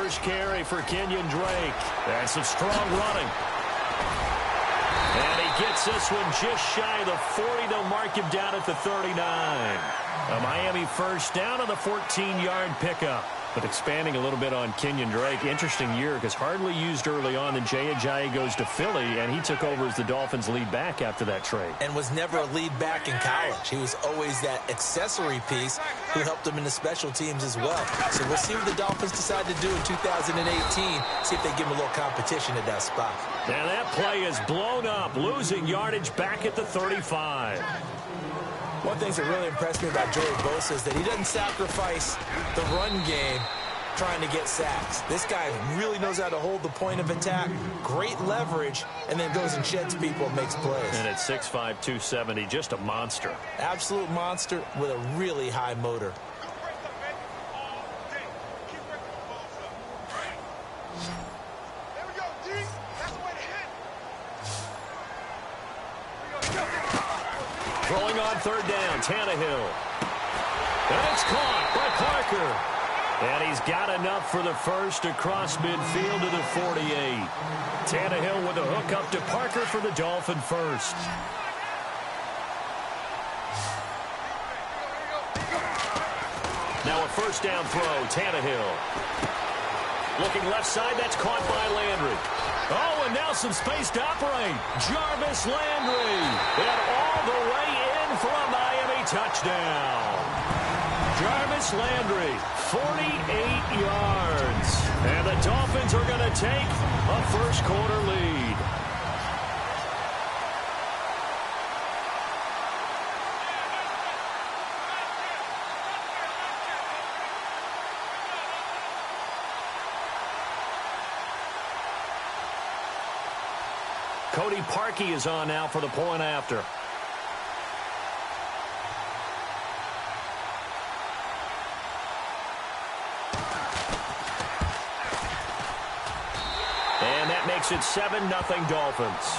first carry for Kenyon Drake. That's some strong running. And he gets this one just shy of the 40. They'll mark him down at the 39. A Miami first down on the 14-yard pickup. But expanding a little bit on Kenyon Drake, interesting year because hardly used early on. Then Jay goes to Philly, and he took over as the Dolphins' lead back after that trade. And was never a lead back in college. He was always that accessory piece who helped him in the special teams as well. So we'll see what the Dolphins decide to do in 2018. See if they give him a little competition at that spot. And that play is blown up, losing yardage back at the 35. One thing that really impressed me about Joey Bosa is that he doesn't sacrifice the run game trying to get sacks. This guy really knows how to hold the point of attack, great leverage, and then goes and sheds people and makes plays. And at 6'5", 270, just a monster. Absolute monster with a really high motor. Throwing on third down, Tannehill. And it's caught by Parker. And he's got enough for the first across midfield to the 48. Tannehill with a hook up to Parker for the Dolphin first. Now a first down throw, Tannehill. Looking left side, that's caught by Landry. Oh, and now some space to operate. Jarvis Landry. And all the way in for a Miami touchdown. Jarvis Landry, 48 yards. And the Dolphins are going to take a first quarter lead. Cody Parkey is on now for the point after. And that makes it 7-0 Dolphins.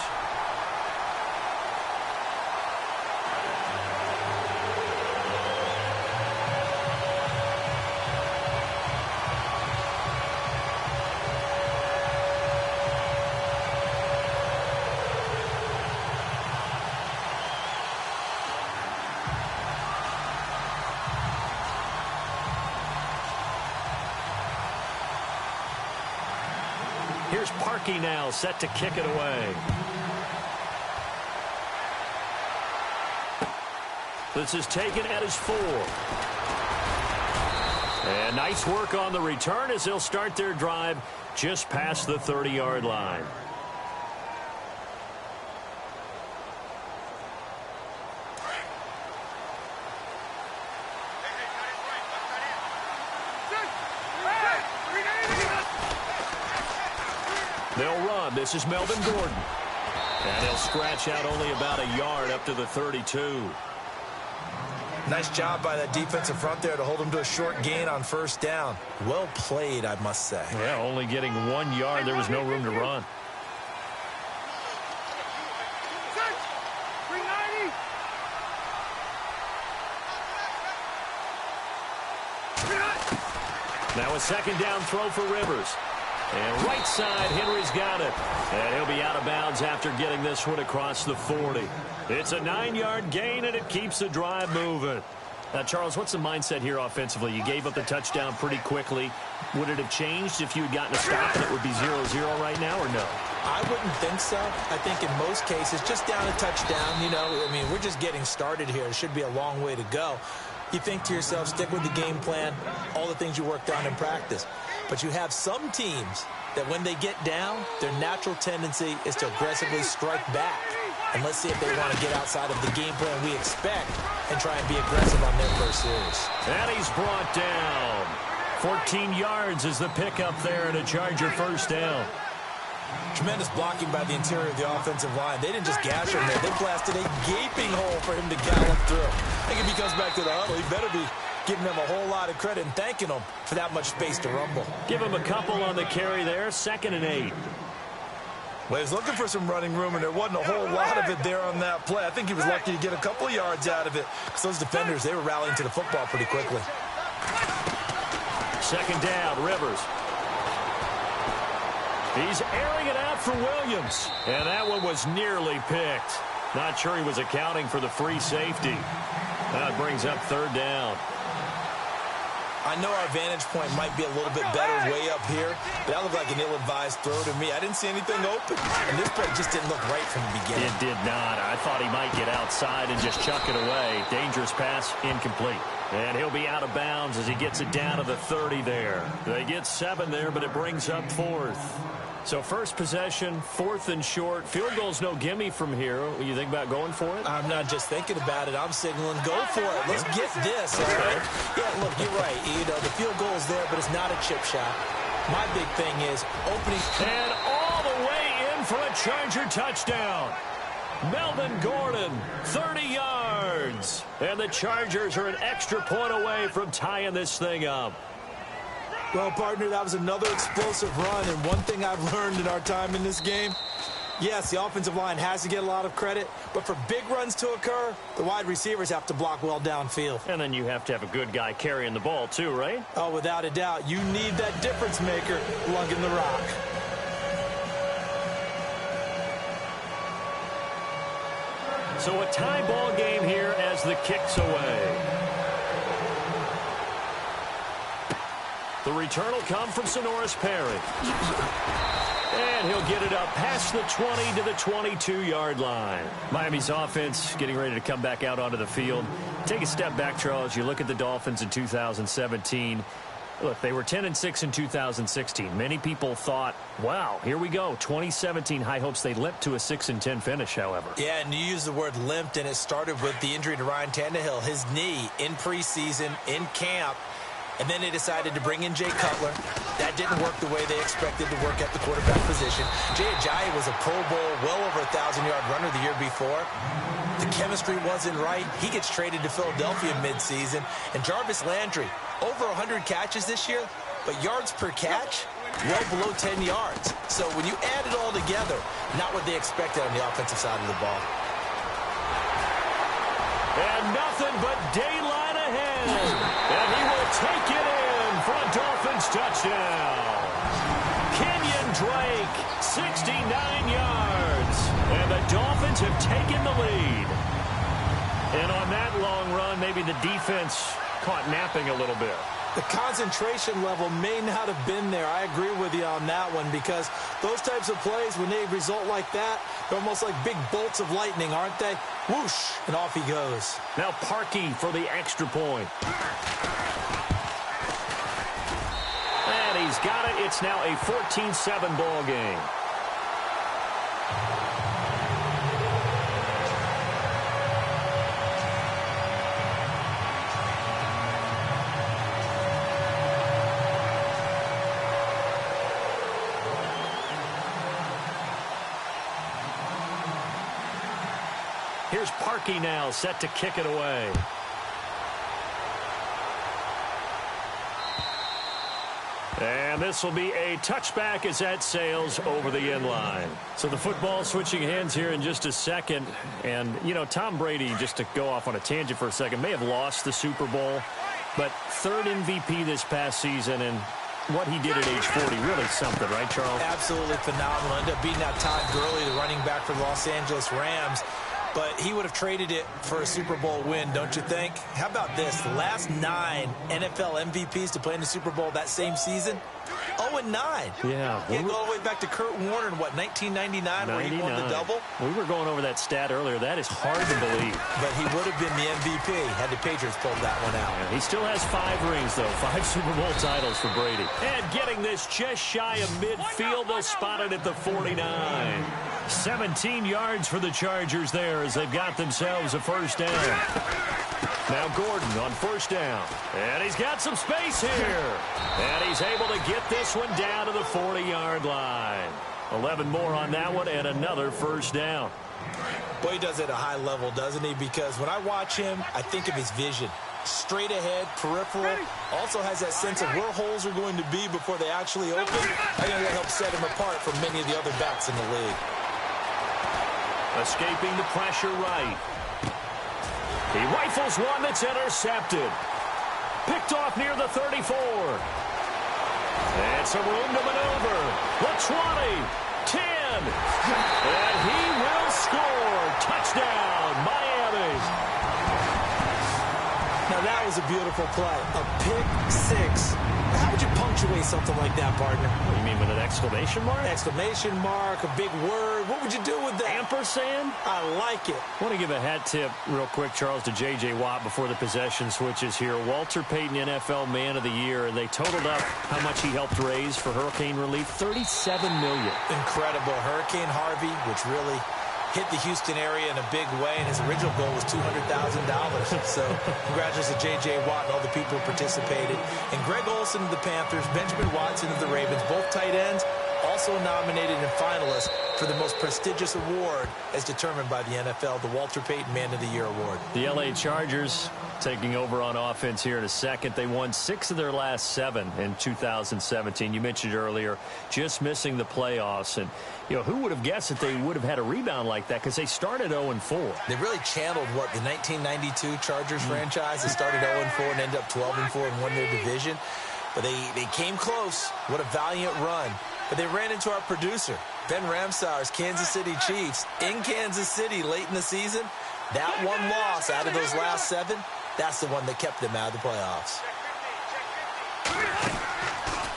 Here's Parkey now, set to kick it away. This is taken at his 4. And nice work on the return as they'll start their drive just past the 30-yard line. They'll run. This is Melvin Gordon. And he'll scratch out only about a yard up to the 32. Nice job by that defensive front there to hold him to a short gain on first down. Well played, I must say. Yeah, only getting 1 yard. There was no room to run. Now a second down throw for Rivers. And right side, Henry's got it. And he'll be out of bounds after getting this one across the 40. It's a 9-yard gain, and it keeps the drive moving. Now, Charles, what's the mindset here offensively? You gave up the touchdown pretty quickly. Would it have changed if you had gotten a stop and it would be 0-0 right now, or no? I wouldn't think so. I think in most cases, just down a touchdown, you know, I mean, we're just getting started here. It should be a long way to go. You think to yourself, stick with the game plan, all the things you worked on in practice. But you have some teams that when they get down, their natural tendency is to aggressively strike back. And let's see if they want to get outside of the game plan we expect and try and be aggressive on their first series. And he's brought down. 14 yards is the pickup there and a Charger first down. Tremendous blocking by the interior of the offensive line. They didn't just gash him there. They blasted a gaping hole for him to gallop through. I think if he comes back to the huddle, he better be giving them a whole lot of credit and thanking them for that much space to rumble. Give him a couple on the carry there. 2nd and 8. Well, he was looking for some running room, and there wasn't a whole lot of it there on that play. I think he was lucky to get a couple of yards out of it because those defenders, they were rallying to the football pretty quickly. 2nd down, Rivers. He's airing it out for Williams. And that one was nearly picked. Not sure he was accounting for the free safety. That brings up third down. I know our vantage point might be a little bit better way up here, but that looked like an ill-advised throw to me. I didn't see anything open, and this play just didn't look right from the beginning. It did not. I thought he might get outside and just chuck it away. Dangerous pass, incomplete. And he'll be out of bounds as he gets it down to the 30 there. They get 7 there, but it brings up fourth. So first possession, 4th and short. Field goal's no gimme from here. You think about going for it? I'm not just thinking about it. I'm signaling go for it. Let's get this, all right? Yeah, look, you're right. You know, the field goal's there, but it's not a chip shot. My big thing is opening. And all the way in for a Charger touchdown. Melvin Gordon, 30 yards. And the Chargers are an extra point away from tying this thing up. Well, partner, that was another explosive run, and one thing I've learned in our time in this game, yes, the offensive line has to get a lot of credit, but for big runs to occur, the wide receivers have to block well downfield. And then you have to have a good guy carrying the ball too, right? Oh, without a doubt. You need that difference maker lugging the rock. So a tie ball game here as the kick's away. The return will come from Sonoris Perry. And he'll get it up past the 20 to the 22-yard line. Miami's offense getting ready to come back out onto the field. Take a step back, Charles. You look at the Dolphins in 2017. Look, they were 10-6 in 2016. Many people thought, wow, here we go. 2017, high hopes they limped to a 6-10 finish, however. Yeah, and you used the word limped, and it started with the injury to Ryan Tannehill. His knee in preseason, in camp. And then they decided to bring in Jay Cutler. That didn't work the way they expected to work at the quarterback position. Jay Ajayi was a Pro Bowl, well over 1,000-yard runner the year before. The chemistry wasn't right. He gets traded to Philadelphia midseason. And Jarvis Landry, over 100 catches this year, but yards per catch, well below 10 yards. So when you add it all together, not what they expected on the offensive side of the ball. And nothing but daylight ahead. And he will take it in for a Dolphins touchdown. Kenyon Drake, 69 yards. And the Dolphins have taken the lead. And on that long run, maybe the defense caught napping a little bit. The concentration level may not have been there. I agree with you on that one, because those types of plays, when they result like that, they're almost like big bolts of lightning, aren't they? Whoosh, and off he goes. Now Parkey for the extra point. And he's got it. It's now a 14-7 ball game. Here's Parkey now, set to kick it away. And this will be a touchback as that sails over the end line. So the football switching hands here in just a second. And, you know, Tom Brady, just to go off on a tangent for a second, may have lost the Super Bowl, but third MVP this past season, and what he did at age 40, really something, right, Charles? Absolutely phenomenal. Ended up beating out Todd Gurley, the running back for the Los Angeles Rams. But he would have traded it for a Super Bowl win, don't you think? How about this? The last 9 NFL MVPs to play in the Super Bowl that same season, 0-9. Yeah. You go all the way back to Kurt Warner in, what, 1999, where he won the double? We were going over that stat earlier. That is hard to believe. But he would have been the MVP had the Patriots pulled that one out. Yeah, he still has 5 rings, though. 5 Super Bowl titles for Brady. And getting this just shy of midfield, they'll spot it at the 49. 17 yards for the Chargers there as they've got themselves a first down. Now Gordon on first down. And he's got some space here. And he's able to get this one down to the 40-yard line. 11 more on that one and another first down. Boy, he does it at a high level, doesn't he? Because when I watch him, I think of his vision. Straight ahead, peripheral. Also has that sense of where holes are going to be before they actually open. I think that helps set him apart from many of the other backs in the league. Escaping the pressure right. He rifles one that's intercepted. Picked off near the 34. And some room to maneuver. The 20, 10, and he will score. Touchdown, Miami. Now, that was a beautiful play. A pick six. How would you punctuate something like that, partner? What do you mean, with an exclamation mark? Exclamation mark, a big word. What would you do with that? Ampersand? I like it. I want to give a hat tip real quick, Charles, to J.J. Watt before the possession switches here. Walter Payton, NFL Man of the Year, and they totaled up how much he helped raise for hurricane relief, $37 million. Incredible. Hurricane Harvey, which really hit the Houston area in a big way, and his original goal was $200,000. So congratulations to J.J. Watt and all the people who participated. And Greg Olsen of the Panthers, Benjamin Watson of the Ravens, both tight ends, also nominated and finalists for the most prestigious award as determined by the NFL, the Walter Payton Man of the Year Award. The L.A. Chargers taking over on offense here in a second. They won 6 of their last 7 in 2017. You mentioned earlier, just missing the playoffs. And, you know, who would have guessed that they would have had a rebound like that, because they started 0-4. They really channeled, what, the 1992 Chargers franchise that started 0-4 and ended up 12-4 and won their division. But they came close. What a valiant run. But they ran into our producer, Ben Ramsauer's Kansas City Chiefs, in Kansas City late in the season. That one loss out of those last 7, that's the one that kept them out of the playoffs.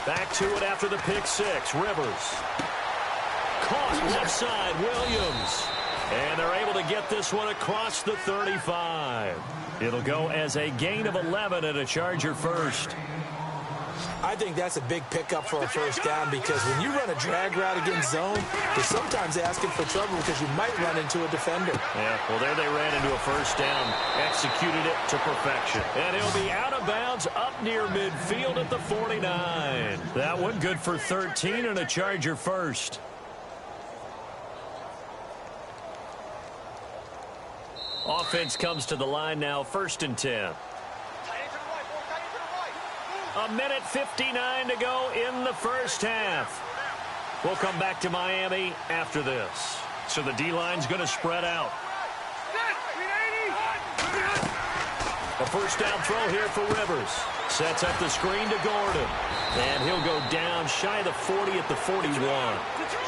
Back to it after the pick 6. Rivers. Caught left side, Williams. And they're able to get this one across the 35. It'll go as a gain of 11 and a Charger first. I think that's a big pickup for a first down, because when you run a drag route against zone, they're sometimes asking for trouble because you might run into a defender. Yeah, well, there they ran into a first down, executed it to perfection. And he'll be out of bounds up near midfield at the 49. That one good for 13 and a Charger first. Offense comes to the line now, 1st and 10. A minute 59 to go in the first half. We'll come back to Miami after this. So the D-line's going to spread out. A first down throw here for Rivers. Sets up the screen to Gordon. And he'll go down shy of the 40 at the 41.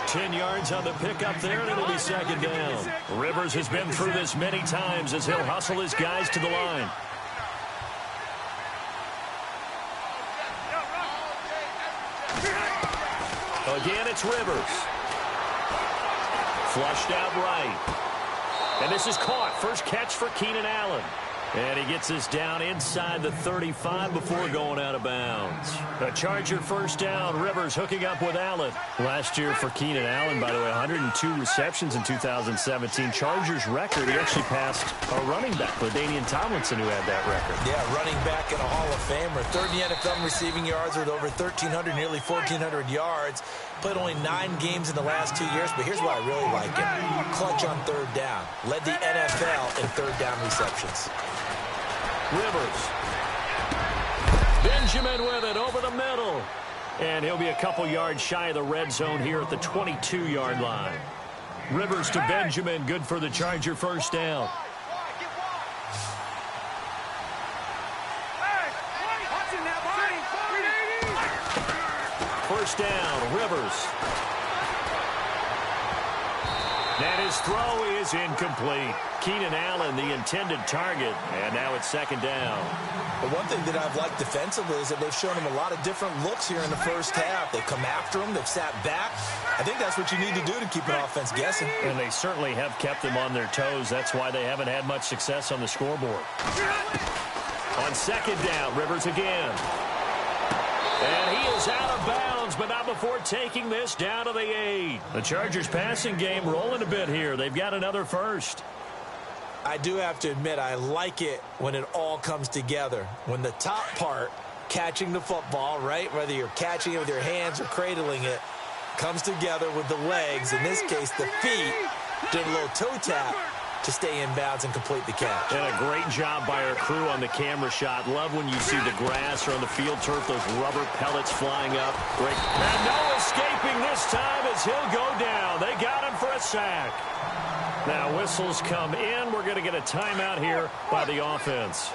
10 yards on the pickup there, and it'll be 2nd down. Rivers has been through this many times as he'll hustle his guys to the line. Again, it's Rivers. Flushed out right. And this is caught. First catch for Keenan Allen. And he gets this down inside the 35 before going out of bounds. A Charger first down. Rivers hooking up with Allen. Last year for Keenan Allen, by the way, 102 receptions in 2017. Chargers record. He actually passed a running back, LaDainian Tomlinson, who had that record. Yeah, running back and a Hall of Famer. 3rd in the NFL in receiving yards with over 1,300, nearly 1,400 yards. Played only 9 games in the last 2 years, but here's why I really like him. Clutch on 3rd down. Led the NFL in 3rd down receptions. Rivers. Benjamin with it over the middle. And he'll be a couple yards shy of the red zone here at the 22-yard line. Rivers to Benjamin, good for the Charger first down. First down, Rivers. And his throw is incomplete. Keenan Allen, the intended target, and now it's 2nd down. But one thing that I've liked defensively is that they've shown him a lot of different looks here in the first half. They've come after him. They've sat back. I think that's what you need to do to keep an offense guessing. And they certainly have kept them on their toes. That's why they haven't had much success on the scoreboard. On 2nd down, Rivers again. And he is out of bounds, but not before taking this down to the 8. The Chargers passing game rolling a bit here. They've got another first. I do have to admit, I like it when it all comes together. When the top part, catching the football, right, whether you're catching it with your hands or cradling it, comes together with the legs, in this case the feet, did a little toe tap to stay in bounds and complete the catch. And a great job by our crew on the camera shot. Love when you see the grass or on the field turf, those rubber pellets flying up. Great. And no escaping this time as he'll go down. They got him for a sack. Now whistles come in. We're going to get a timeout here by the offense,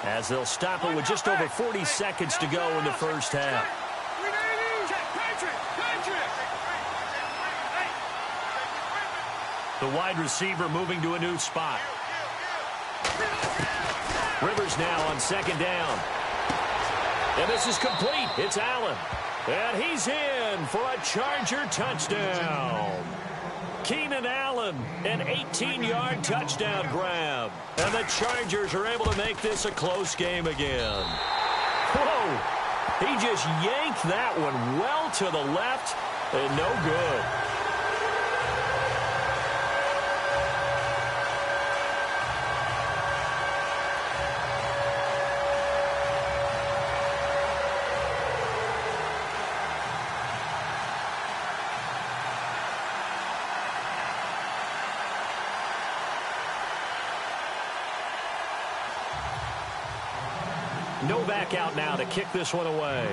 as they'll stop it with just over 40 seconds to go in the first half. The wide receiver moving to a new spot. Rivers now on second down. And this is complete. It's Allen. And he's in for a Charger touchdown. Keenan Allen, an 18-yard touchdown grab. And the Chargers are able to make this a close game again. Whoa! He just yanked that one well to the left and no good. Novak out now to kick this one away.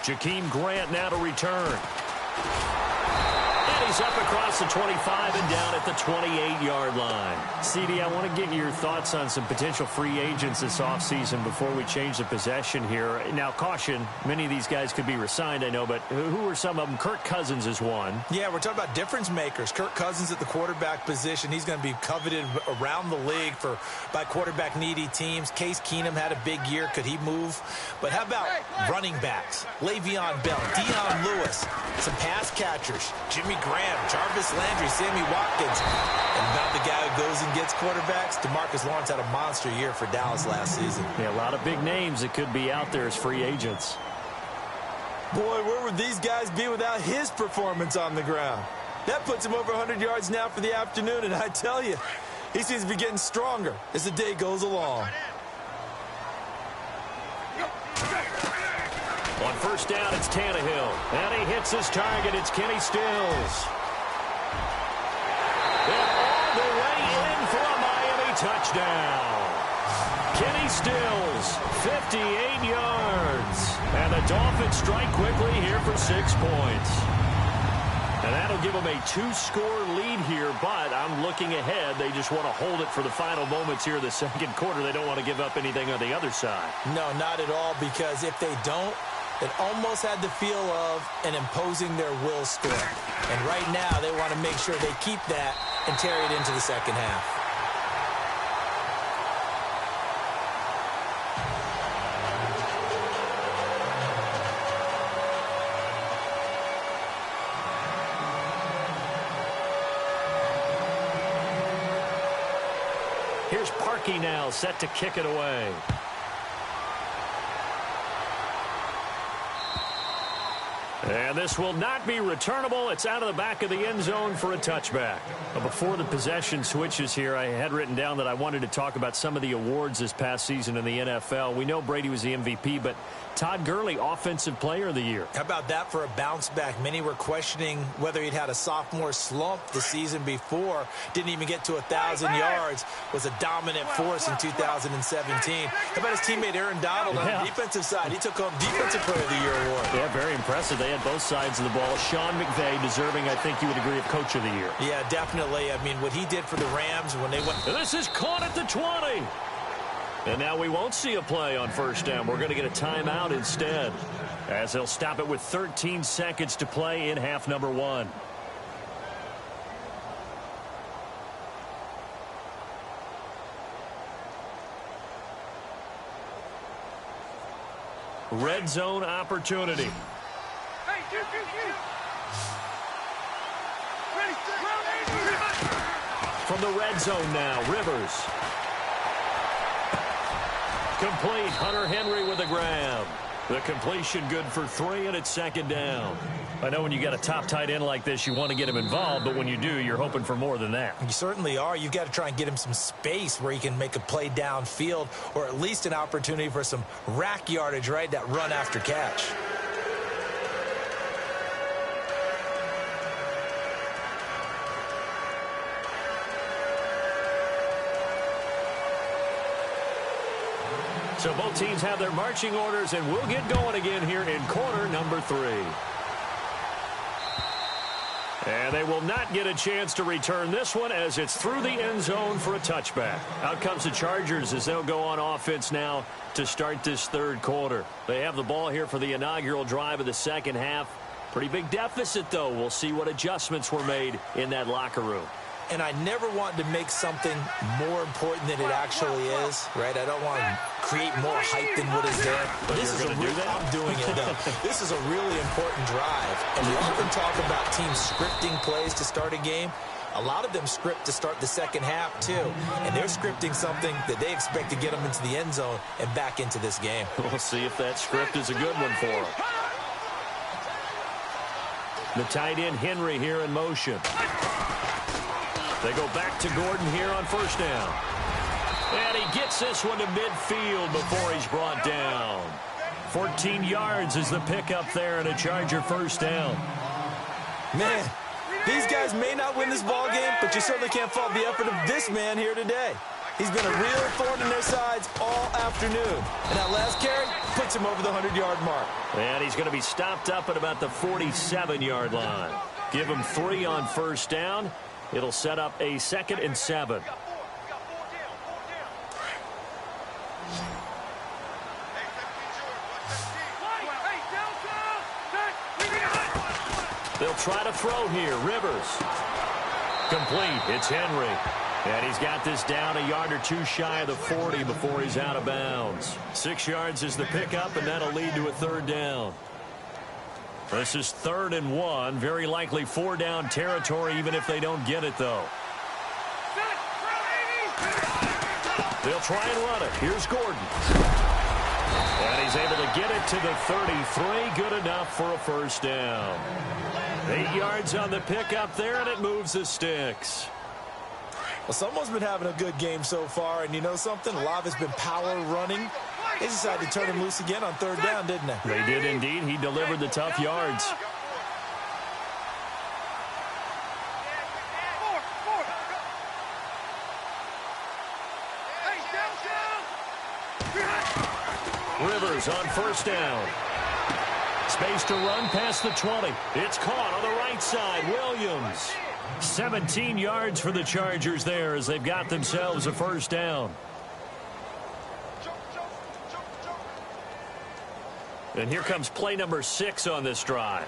Jakeem Grant now to return. And he's up across the 25 and down at the 28-yard line. CD, I want to get your thoughts on some potential free agents this offseason before we change the possession here. Now, caution, many of these guys could be re-signed, I know, but who are some of them? Kirk Cousins is one. Yeah, we're talking about difference makers. Kirk Cousins at the quarterback position. He's going to be coveted around the league by quarterback-needy teams. Case Keenum had a big year. Could he move? But how about running backs? Le'Veon Bell, Dion Lewis, some pass catchers, Jimmy Graham, Jarvis Landry, Sammy Watkins. And about the guy who goes and gets quarterbacks, DeMarcus Lawrence had a monster year for Dallas last season. Yeah, a lot of big names that could be out there as free agents. Boy, where would these guys be without his performance on the ground? That puts him over 100 yards now for the afternoon, and I tell you, he seems to be getting stronger as the day goes along. On first down, it's Tannehill. And he hits his target. It's Kenny Stills. And all the way in for a Miami touchdown. Kenny Stills, 58 yards. And the Dolphins strike quickly here for 6 points. And that'll give them a 2-score lead here, but I'm looking ahead. They just want to hold it for the final moments here in the second quarter. They don't want to give up anything on the other side. No, not at all, because if they don't, it almost had the feel of an imposing their will score. And right now, they want to make sure they keep that and carry it into the second half. Here's Parkey now, set to kick it away. And this will not be returnable. It's out of the back of the end zone for a touchback. Before the possession switches here, I had written down that I wanted to talk about some of the awards this past season in the NFL. We know Brady was the MVP, but Todd Gurley, Offensive Player of the Year. How about that for a bounce back? Many were questioning whether he'd had a sophomore slump the season before. Didn't even get to 1,000 yards. Was a dominant force in 2017. How about his teammate Aaron Donald on the defensive side? He took home Defensive Player of the Year award. Yeah, very impressive. They had both sides of the ball. Sean McVay deserving, I think you would agree, of Coach of the Year. Yeah, definitely. I mean, what he did for the Rams when they went... This is caught at the 20. And now we won't see a play on first down. We're going to get a timeout instead, as they'll stop it with 13 seconds to play in half number 1. Red zone opportunity. From the red zone now, Rivers. Complete. Hunter Henry with a grab. The completion good for 3, and it's second down. I know when you got a top tight end like this, you want to get him involved, but when you do, you're hoping for more than that. You certainly are. You've got to try and get him some space where he can make a play downfield, or at least an opportunity for some rack yardage, right? That run after catch. So both teams have their marching orders, and we'll get going again here in quarter number 3. And they will not get a chance to return this one as it's through the end zone for a touchback. Out comes the Chargers as they'll go on offense now to start this third quarter. They have the ball here for the inaugural drive of the second half. Pretty big deficit, though. We'll see what adjustments were made in that locker room. And I never want to make something more important than it actually is, right? I don't want to create more hype than what is there. But this is a real, I'm doing it, though. This is a really important drive. And we often talk about teams scripting plays to start a game. A lot of them script to start the second half, too. And they're scripting something that they expect to get them into the end zone and back into this game. We'll see if that script is a good one for them. The tight end, Henry, here in motion. They go back to Gordon here on first down. And he gets this one to midfield before he's brought down. 14 yards is the pickup there and a Charger first down. Man, these guys may not win this ball game, but you certainly can't fault the effort of this man here today. He's been a real thorn in their sides all afternoon. And that last carry puts him over the 100-yard mark. And he's going to be stopped up at about the 47-yard line. Give him 3 on first down. It'll set up a 2nd and 7. They'll try to throw here. Rivers. Complete. It's Henry. And he's got this down a yard or two shy of the 40 before he's out of bounds. 6 yards is the pickup, and that'll lead to a third down. This is 3rd and 1. Very likely 4 down territory, even if they don't get it, though. They'll try and run it. Here's Gordon. And he's able to get it to the 33. Good enough for a first down. 8 yards on the pickup there, and it moves the sticks. Well, someone's been having a good game so far, and you know something? A lot of it's been power running. They decided to turn him loose again on 3rd down, didn't they? They did indeed. He delivered the tough yards. Rivers on first down. Space to run past the 20. It's caught on the right side. Williams. 17 yards for the Chargers there as they've got themselves a first down. And here comes play number 6 on this drive.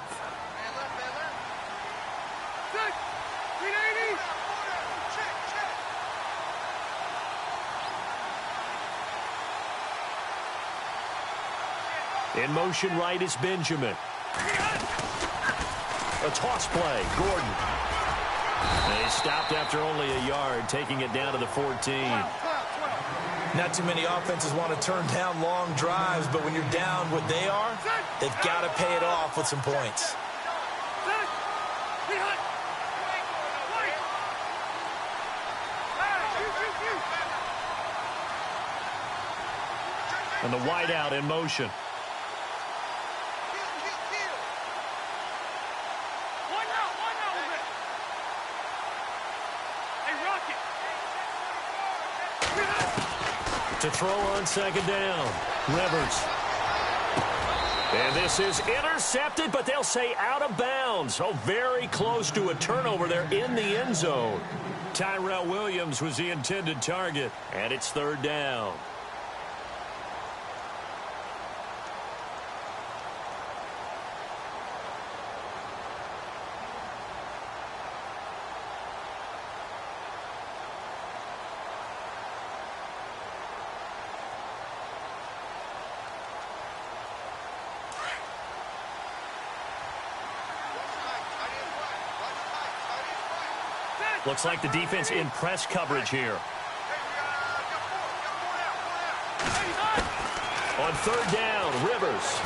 In motion right is Benjamin. A toss play. Gordon. And he's stopped after only a yard, taking it down to the 14. Not too many offenses want to turn down long drives, but when you're down what they are, they've got to pay it off with some points. And the wideout in motion. To throw on 2nd down. Rivers. And this is intercepted, but they'll say out of bounds. Oh, very close to a turnover there in the end zone. Tyrell Williams was the intended target, and it's 3rd down. Looks like the defense in press coverage here. On 3rd down, Rivers.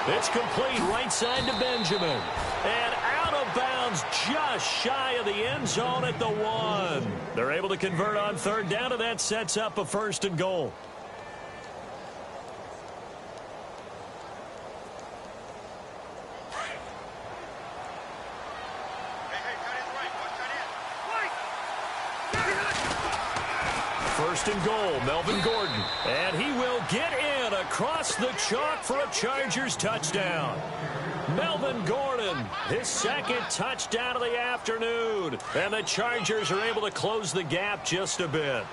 It's complete right side to Benjamin. And out of bounds just shy of the end zone at the 1. They're able to convert on 3rd down, and that sets up a 1st and goal. First and goal, Melvin Gordon. And he will get in across the chalk for a Chargers touchdown. Melvin Gordon, his 2nd touchdown of the afternoon. And the Chargers are able to close the gap just a bit.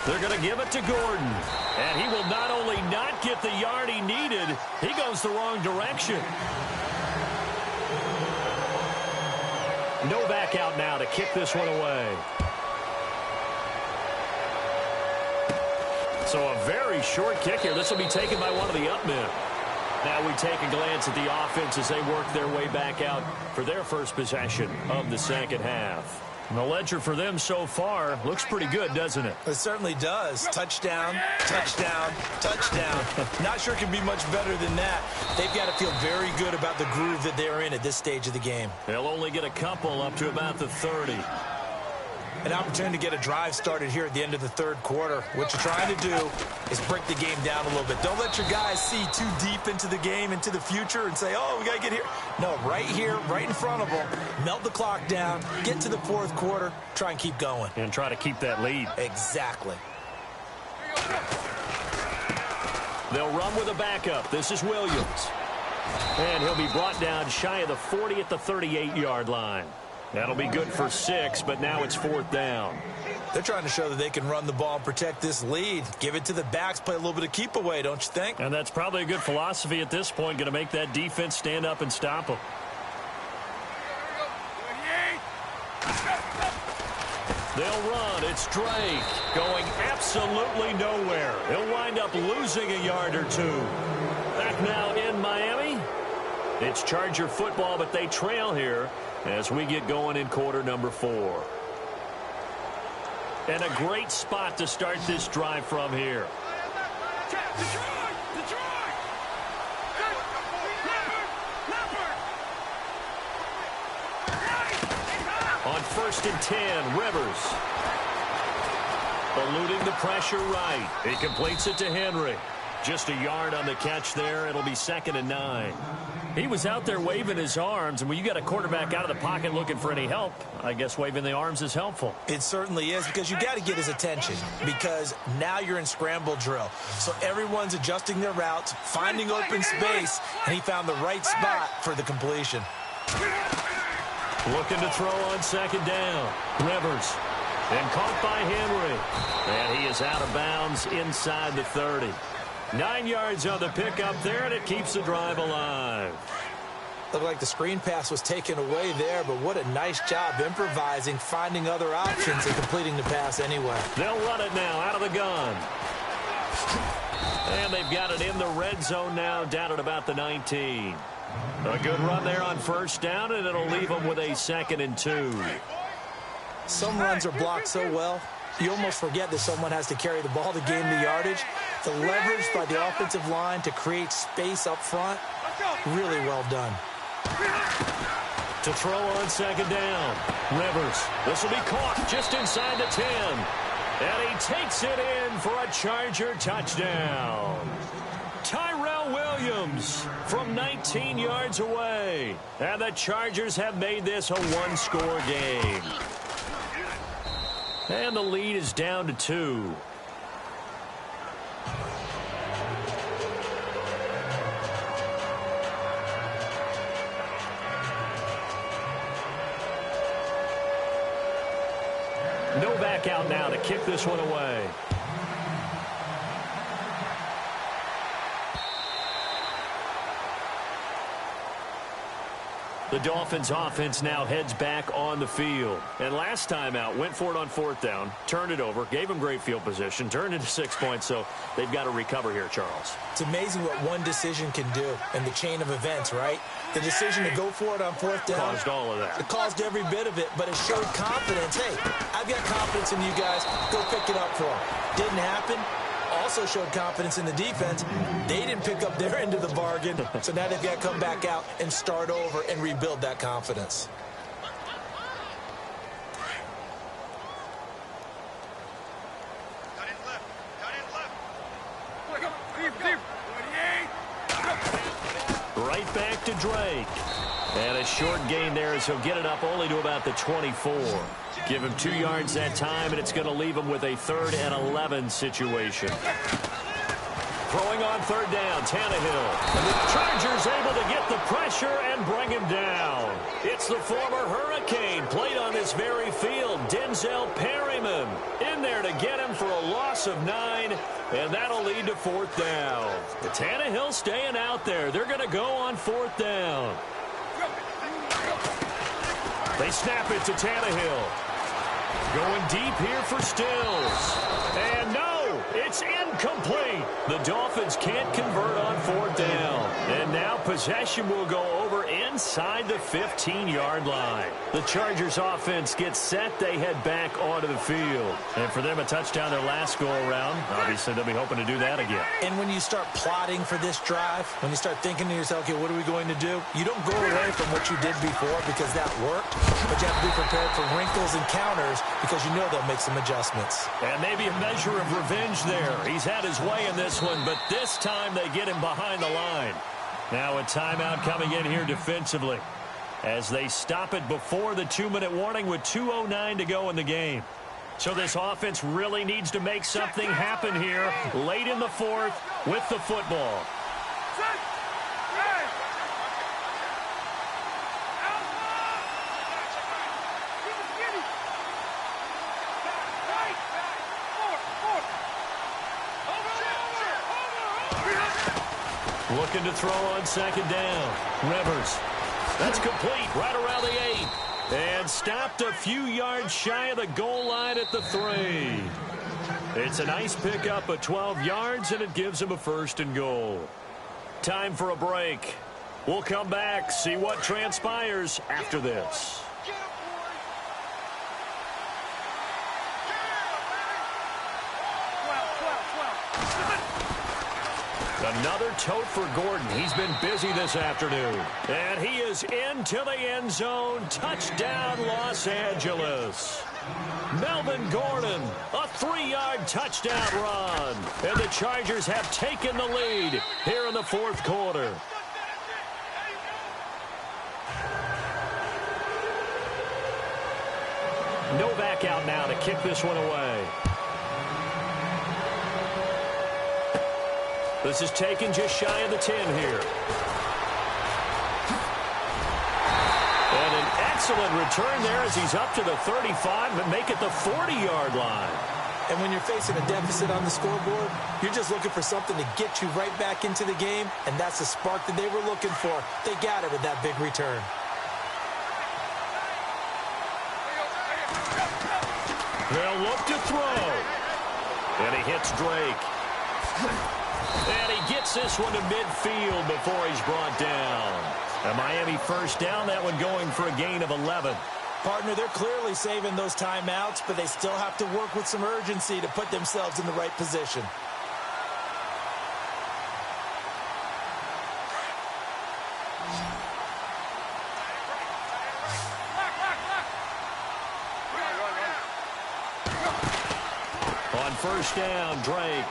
They're going to give it to Gordon. And he will not only not get the yard he needed, he goes the wrong direction. No back out now to kick this one away. So a very short kick here. This will be taken by one of the up men. Now we take a glance at the offense as they work their way back out for their first possession of the second half. And the ledger for them so far looks pretty good, doesn't it? It certainly does. Touchdown, touchdown, touchdown. Not sure it can be much better than that. They've got to feel very good about the groove that they're in at this stage of the game. They'll only get a couple up to about the 30. An opportunity to get a drive started here at the end of the third quarter. What you're trying to do is break the game down a little bit. Don't let your guys see too deep into the game, into the future, and say, oh, we got to get here. No, right here, right in front of them. Melt the clock down, get to the fourth quarter, try and keep going. And try to keep that lead. Exactly. They'll run with a backup. This is Williams. And he'll be brought down shy of the 40 at the 38-yard line. That'll be good for 6, but now it's 4th down. They're trying to show that they can run the ball and protect this lead. Give it to the backs, play a little bit of keep away, don't you think? And that's probably a good philosophy at this point, going to make that defense stand up and stop them. They'll run. It's Drake going absolutely nowhere. He'll wind up losing a yard or two. Back now in Miami. It's Charger football, but they trail here as we get going in quarter number 4. And a great spot to start this drive from here. On 1st and 10, Rivers. Eluding the pressure right. He completes it to Henry. Just a yard on the catch there. It'll be 2nd and 9. He was out there waving his arms, and when you got a quarterback out of the pocket looking for any help, I guess waving the arms is helpful. It certainly is, because you got to get his attention, because now you're in scramble drill. So everyone's adjusting their routes, finding open space, and he found the right spot for the completion. Looking to throw on 2nd down. Rivers. And caught by Henry. And he is out of bounds inside the 30. 9 yards on the pickup there, and it keeps the drive alive. Looked like the screen pass was taken away there, but what a nice job improvising, finding other options, and completing the pass anyway. They'll run it now out of the gun. And they've got it in the red zone now, down at about the 19. A good run there on 1st down, and it'll leave them with a 2nd and 2. Some runs are blocked so well, you almost forget that someone has to carry the ball to gain the yardage. The leverage by the offensive line to create space up front, really well done. To throw on 2nd down. Rivers. This will be caught just inside the 10. And he takes it in for a Charger touchdown. Tyrell Williams from 19 yards away. And the Chargers have made this a one-score game. And the lead is down to 2. No back out now to kick this one away. The Dolphins offense now heads back on the field. And last time out, went for it on 4th down, turned it over, gave them great field position, turned into 6 points, so they've got to recover here, Charles. It's amazing what one decision can do in the chain of events, right? The decision to go for it on 4th down. Caused all of that. It caused every bit of it, but it showed confidence. Hey, I've got confidence in you guys. Go pick it up for them. Didn't happen. Also showed confidence in the defense. They didn't pick up their end of the bargain, so now they've got to come back out and start over and rebuild that confidence. Right back to Drake. And a short gain there as he'll get it up only to about the 24. Give him 2 yards that time, and it's going to leave him with a 3rd and 11 situation. Throwing on third down, Tannehill. And the Chargers able to get the pressure and bring him down. It's the former Hurricane played on this very field, Denzel Perryman, in there to get him for a loss of 9, and that'll lead to fourth down. The Tannehill staying out there. They're going to go on fourth down. They snap it to Tannehill. Going deep here for Stills. And no, it's incomplete. The Dolphins can't convert on fourth down. And now possession will go over inside the 15-yard line. The Chargers offense gets set. They head back onto the field. And for them, a touchdown their last go-around. Obviously, they'll be hoping to do that again. And when you start plotting for this drive, when you start thinking to yourself, okay, what are we going to do? You don't go away from what you did before because that worked, but you have to be prepared for wrinkles and counters because you know they'll make some adjustments. And maybe a measure of revenge there. He's had his way in this one, but this time they get him behind the line. Now a timeout coming in here defensively as they stop it before the 2-minute warning with 2:09 to go in the game. So this offense really needs to make something happen here late in the fourth with the football. Looking to throw on second down. Rivers. That's complete right around the 8. And stopped a few yards shy of the goal line at the 3. It's a nice pickup of 12 yards, and it gives him a first and goal. Time for a break. We'll come back, see what transpires after this. Another tote for Gordon. He's been busy this afternoon. And he is into the end zone. Touchdown, Los Angeles. Melvin Gordon, a 3-yard touchdown run. And the Chargers have taken the lead here in the fourth quarter. Novak out now to kick this one away. This is taken just shy of the 10 here. And an excellent return there as he's up to the 35 and make it the 40-yard line. And when you're facing a deficit on the scoreboard, you're just looking for something to get you right back into the game, and that's the spark that they were looking for. They got it with that big return. They'll look to throw. And he hits Drake. And he gets this one to midfield before he's brought down. A Miami first down, that one going for a gain of 11. Partner, they're clearly saving those timeouts, but they still have to work with some urgency to put themselves in the right position. On first down, Drake.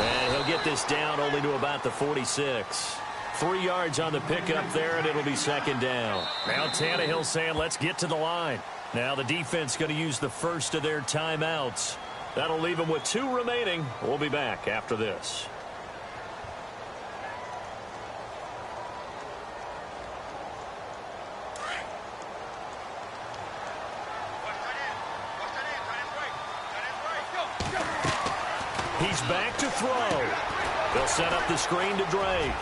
And he'll get this down only to about the 46. 3 yards on the pickup there, and it'll be second down. Now Tannehill saying, let's get to the line. Now the defense going to use the first of their timeouts. That'll leave them with 2 remaining. We'll be back after this. He's back to throw. They'll set up the screen to Drake.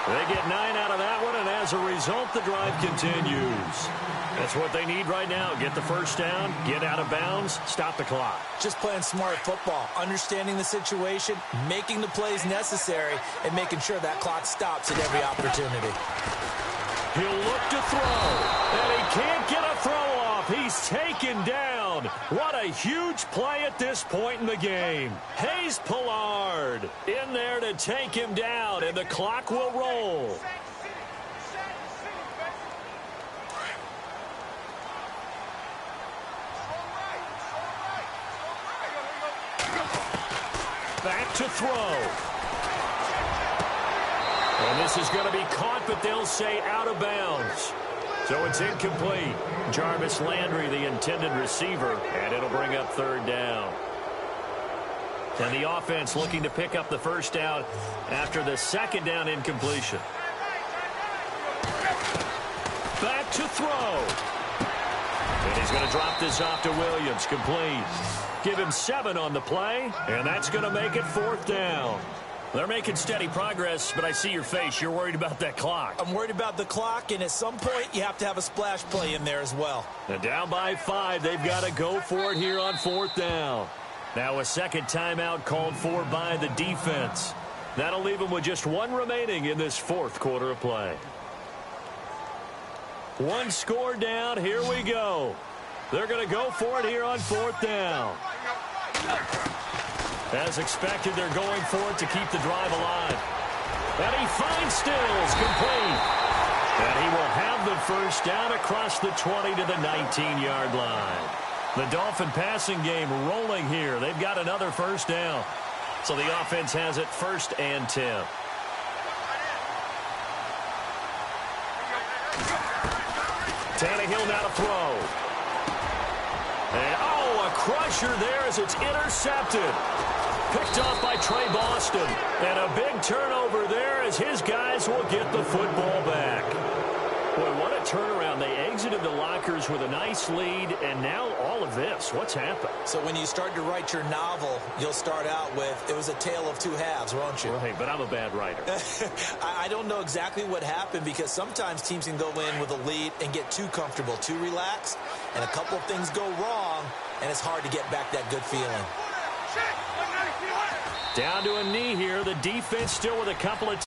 They get 9 out of that one, and as a result, the drive continues. That's what they need right now. Get the first down, get out of bounds, stop the clock. Just playing smart football, understanding the situation, making the plays necessary, and making sure that clock stops at every opportunity. He'll look to throw, and he can't get a throw off. He's taken down. What a huge play at this point in the game. Hayes Pollard in there to take him down, and the clock will roll. Back to throw. And this is going to be caught, but they'll say out of bounds. So it's incomplete. Jarvis Landry, the intended receiver, and it'll bring up third down. And the offense looking to pick up the first down after the second down incompletion. Back to throw. And he's going to drop this off to Williams. Complete. Give him 7 on the play, and that's going to make it 4th down. They're making steady progress, but I see your face. You're worried about that clock. I'm worried about the clock, and at some point, you have to have a splash play in there as well. And down by 5, they've got to go for it here on 4th down. Now a second timeout called for by the defense. That'll leave them with just 1 remaining in this 4th quarter of play. 1 score down. Here we go. They're going to go for it here on 4th down. As expected, they're going for it to keep the drive alive. And he finds Stills, complete. And he will have the first down across the 20 to the 19-yard line. The Dolphin passing game rolling here. They've got another first down. So the offense has it 1st and 10. Tannehill now to throw. And, a crusher there as it's intercepted. Picked off by Trey Boston. And a big turnover there as his guys will get the football back. Boy, what a turnaround. They exited the lockers with a nice lead, and now all of this. What's happened? So when you start to write your novel, you'll start out with, it was a tale of 2 halves, won't you? Right, but I'm a bad writer. I don't know exactly what happened because sometimes teams can go in with a lead and get too comfortable, too relaxed, and a couple of things go wrong, and it's hard to get back that good feeling. Down to a knee here. The defense still with a couple of